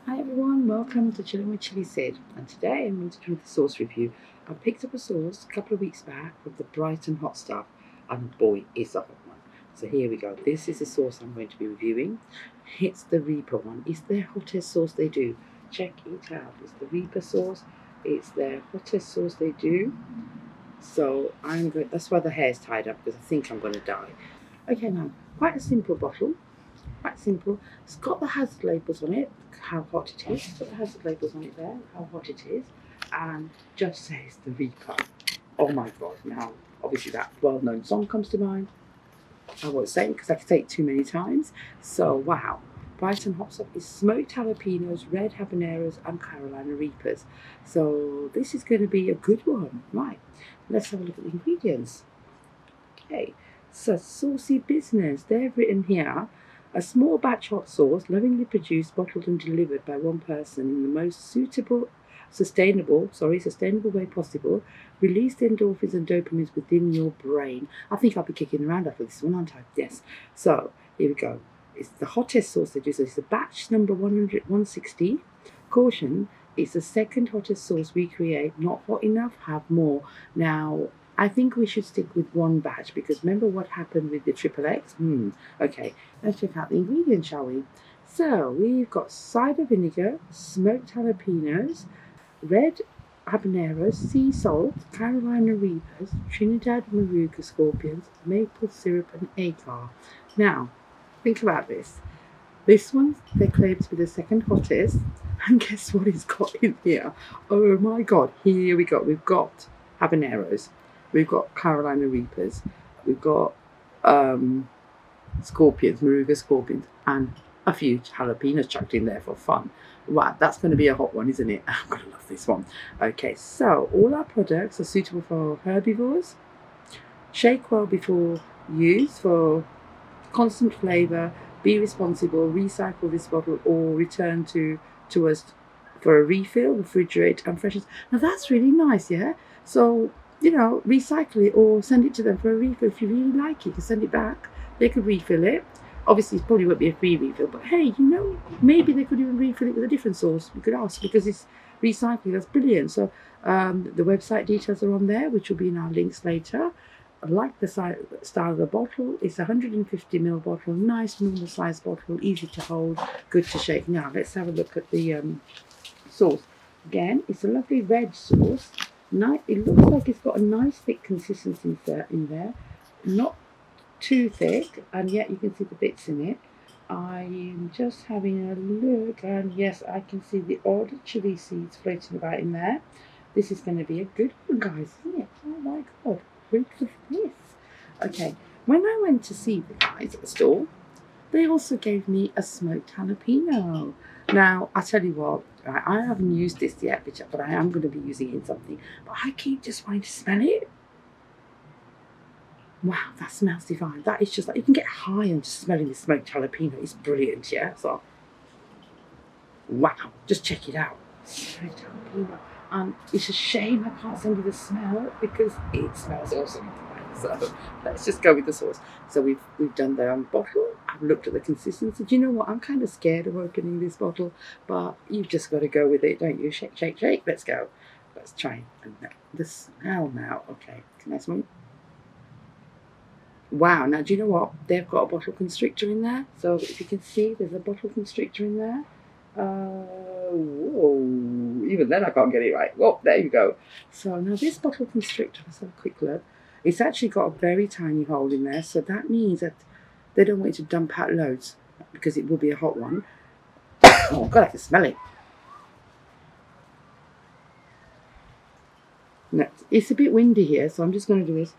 Hi everyone, welcome to Chillin With Chilli Sid, and today I'm going to do the sauce review. I picked up a sauce a couple of weeks back with the Brighton Hot Stuff, and boy, it's a hot one. So here we go. This is the sauce I'm going to be reviewing. It's the Reaper one. It's their hottest sauce they do. Check it out. It's the Reaper sauce. It's their hottest sauce they do. So that's why the hair's tied up, because I think I'm going to die. Okay, now quite a simple bottle. Quite simple. It's got the hazard labels on it, how hot it is. It's got the hazard labels on it there, how hot it is, and just says the Reaper. Oh my god! Now, obviously, that well-known song comes to mind. I won't say it because I could say it too many times. So wow, Brighton Hot Stuff is smoked jalapenos, red habaneros, and Carolina Reapers. So this is going to be a good one, right? Let's have a look at the ingredients. Okay, so saucy business. They've written here. A small batch hot sauce, lovingly produced, bottled and delivered by one person in the most sustainable way possible. Release the endorphins and dopamines within your brain. I think I'll be kicking around after this one, aren't I? Yes. So here we go. It's the hottest sauce they do. So it's the batch number 160. Caution, it's the second hottest sauce we create. Not hot enough, have more. Now, I think we should stick with one batch because remember what happened with the triple X? Okay, let's check out the ingredients, shall we? So we've got cider vinegar, smoked jalapenos, red habaneros, sea salt, Carolina Reapers, Trinidad Maruga scorpions, maple syrup, and agar. Now, think about this. This one they claim to be the second hottest, and guess what it's got in here? Oh my god! Here we go. We've got habaneros. We've got Carolina Reapers, we've got scorpions, Maruga scorpions, and a few jalapenos chucked in there for fun. Right, that's going to be a hot one, isn't it? I'm going to love this one. Okay, so all our products are suitable for herbivores. Shake well before use for constant flavour. Be responsible, recycle this bottle or return to us for a refill, refrigerate and freshen. Now that's really nice, yeah? So recycle it or send it to them for a refill. If you really like it, you can send it back. They could refill it. Obviously, it probably won't be a free refill, but hey, maybe they could even refill it with a different sauce. We could ask because it's recycling. That's brilliant. So the website details are on there, which will be in our links later. I like the style of the bottle. It's a 150ml bottle, nice normal size bottle, easy to hold, good to shake. Now let's have a look at the sauce. Again, it's a lovely red sauce. It looks like it's got a nice thick consistency in there, not too thick, and yet you can see the bits in it. I'm just having a look, and yes, I can see the odd chili seeds floating about in there. This is going to be a good one, guys, isn't it? Oh my god, wait for this. Okay, when I went to see the guys at the store, they also gave me a smoked jalapeno. Now, I tell you what, I haven't used this yet, but I am going to be using it in something. But I keep just wanting to smell it. Wow, that smells divine. That is just like, you can get high on just smelling the smoked jalapeno. It's brilliant, yeah? So, wow, just check it out. Smoked jalapeno. It's a shame I can't send you the smell because it smells awesome. So let's just go with the sauce. So we've done the bottle. I've looked at the consistency. Do you know what? I'm kind of scared of opening this bottle, but you've just got to go with it, don't you? Shake, shake, shake. Let's go. Let's try the smell now. Okay, can I smell? Wow. Now, do you know what? They've got a bottle constrictor in there. So if you can see, there's a bottle constrictor in there. Whoa, even then I can't get it right. Oh, there you go. So now this bottle constrictor, let's have a quick look. It's actually got a very tiny hole in there, so that means that they don't want you to dump out loads because it will be a hot one. Oh god, I can smell it. No, it's a bit windy here, so I'm just going to do this.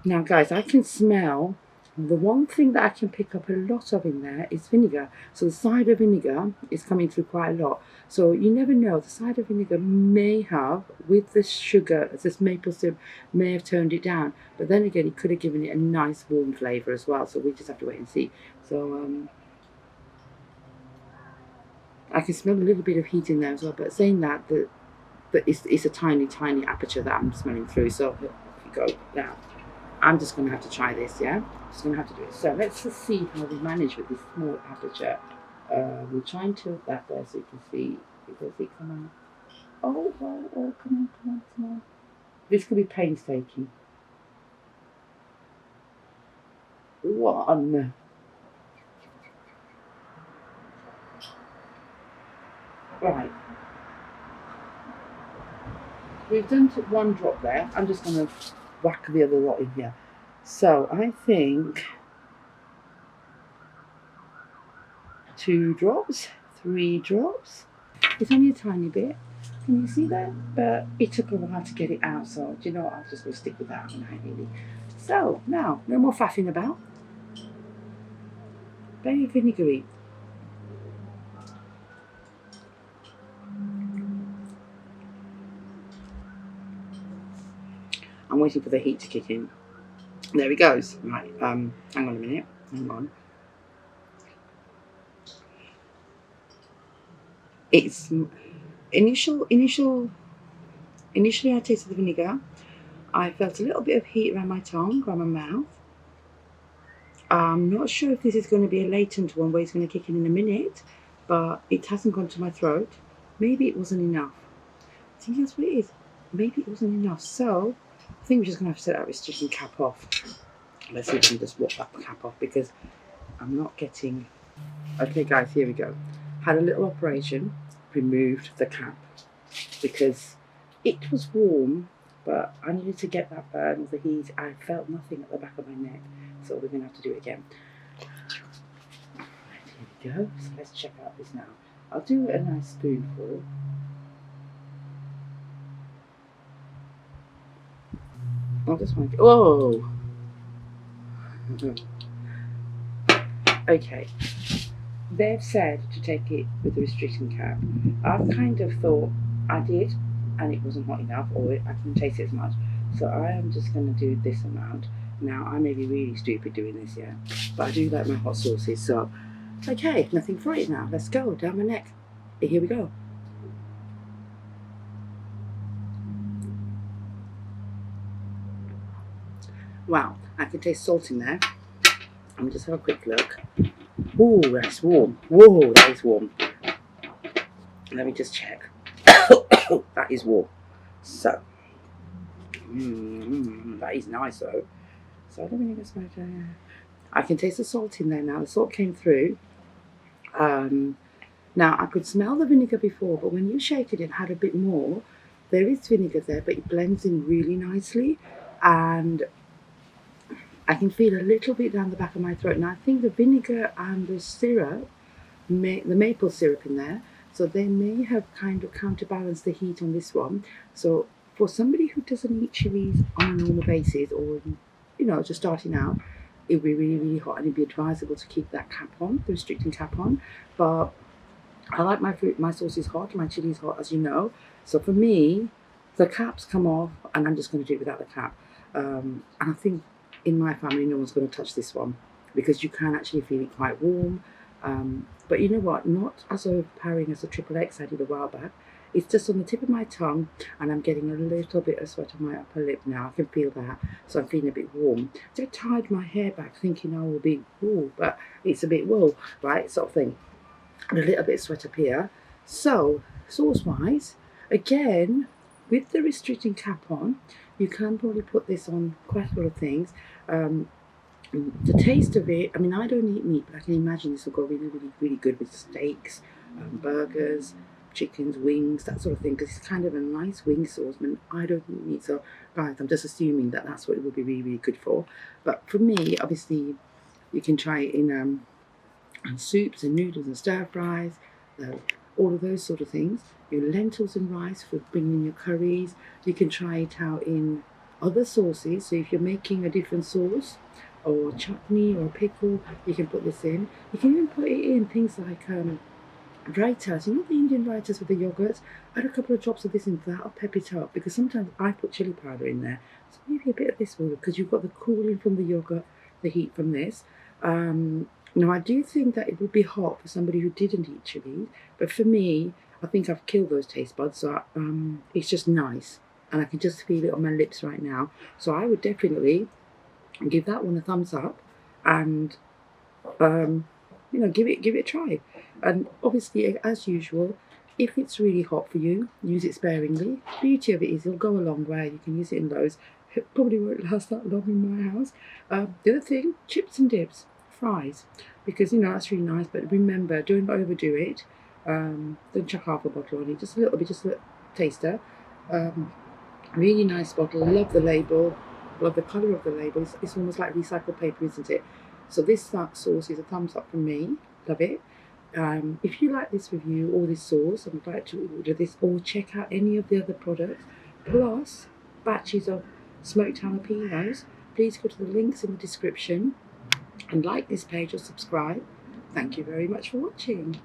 Now guys, I can smell. The one thing that I can pick up a lot of in there is vinegar. So the cider vinegar is coming through quite a lot. So you never know. The cider vinegar may have, with the sugar, this maple syrup, may have toned it down. But then again, it could have given it a nice warm flavour as well. So we just have to wait and see. So I can smell a little bit of heat in there as well. But saying that, it's a tiny, tiny aperture that I'm smelling through. So here we go now. I'm just going to have to try this, yeah? Just going to have to do it. So let's just see how we manage with this small aperture. We'll try and tilt that there so you can see. Does it come out? Oh, come on. This could be painstaking. One. Right. We've done one drop there. I'm just going to whack the other lot in here. So I think 2 drops, 3 drops. It's only a tiny bit. Can you see that? But it took a while to get it out, so do you know what? I'll just go stick with that one, really. So now, no more faffing about. Very vinegary. I'm waiting for the heat to kick in. There he goes. Right, hang on a minute. Hang on. It's initially I tasted the vinegar. I felt a little bit of heat around my tongue, around my mouth. I'm not sure if this is going to be a latent one where it's going to kick in a minute, but it hasn't gone to my throat. Maybe it wasn't enough. I think that's what it is. Maybe it wasn't enough. So I think we're just going to have to set that restriction cap off. Let's see if we can just walk that cap off because I'm not getting... Okay guys, here we go. Had a little operation, removed the cap because it was warm, but I needed to get that burn of the heat. I felt nothing at the back of my neck, so we're going to have to do it again. Right, here we go. So let's check out this now. I'll do a nice spoonful. I'll just want to... Oh! Okay. They've said to take it with the restriction cap. I've kind of thought I did, and it wasn't hot enough, or I couldn't taste it as much. So I am just going to do this amount. Now, I may be really stupid doing this, yeah, but I do like my hot sauces. So, okay, nothing for it now. Let's go down my neck. Here we go. Wow, I can taste salt in there. Let me just have a quick look. Oh, that's warm. Whoa, that is warm. Let me just check. That is warm. So, that is nice though. So I don't really get much. I can taste the salt in there now. The salt came through. Now I could smell the vinegar before, but when you shake it, it had a bit more. There is vinegar there, but it blends in really nicely, and I can feel a little bit down the back of my throat. And I think the vinegar and the syrup, the maple syrup in there, so they may have kind of counterbalanced the heat on this one. So for somebody who doesn't eat chilies on a normal basis, or you know, just starting out, it would be really, really hot, and it'd be advisable to keep that cap on, the restricting cap on. But I like my sauces hot, my chilies hot, as you know. So for me, the caps come off, and I'm just going to do it without the cap. And I think in my family, no one's going to touch this one because you can actually feel it quite warm. But you know what? Not as overpowering as the XXX I did a while back. It's just on the tip of my tongue, and I'm getting a little bit of sweat on my upper lip now. I can feel that, so I'm feeling a bit warm. So I tied my hair back thinking I will be wool, but it's a bit wool, right, sort of thing. And a little bit of sweat up here. So, sauce-wise, again, with the restricting cap on, you can probably put this on quite a lot of things. The taste of it, I mean, I don't eat meat, but I can imagine this will go really, really, really good with steaks, burgers, chickens, wings, that sort of thing, because it's kind of a nice wing sauce. I mean, I don't eat meat, so guys, I'm just assuming that that's what it will be really, really good for. But for me, obviously, you can try it in soups and noodles and stir fries, all of those sort of things. Your lentils and rice for bringing in your curries. You can try it out in other sauces. So if you're making a different sauce, or chutney or pickle, you can put this in. You can even put it in things like raitas. You know the Indian raitas with the yogurt? Add a couple of drops of this in, that'll pep it up, because sometimes I put chili powder in there. So maybe a bit of this will, because you've got the cooling from the yogurt, the heat from this. Now I do think that it would be hot for somebody who didn't eat chili, but for me, I think I've killed those taste buds, so it's just nice, and I can just feel it on my lips right now. So I would definitely and give that one a thumbs up, and give it a try. And obviously, as usual, if it's really hot for you, use it sparingly. The beauty of it is it'll go a long way. You can use it in loads. It probably won't last that long in my house. The other thing, chips and dips, fries, because that's really nice. But remember, don't overdo it. Don't chuck half a bottle on it, just a little bit, just a little taster. Really nice bottle. Love the label. Love the colour of the label. It's almost like recycled paper, isn't it? So this sauce is a thumbs up from me. Love it. If you like this review or this sauce and would like to order this or check out any of the other products, plus batches of smoked jalapenos, please go to the links in the description and like this page or subscribe. Thank you very much for watching.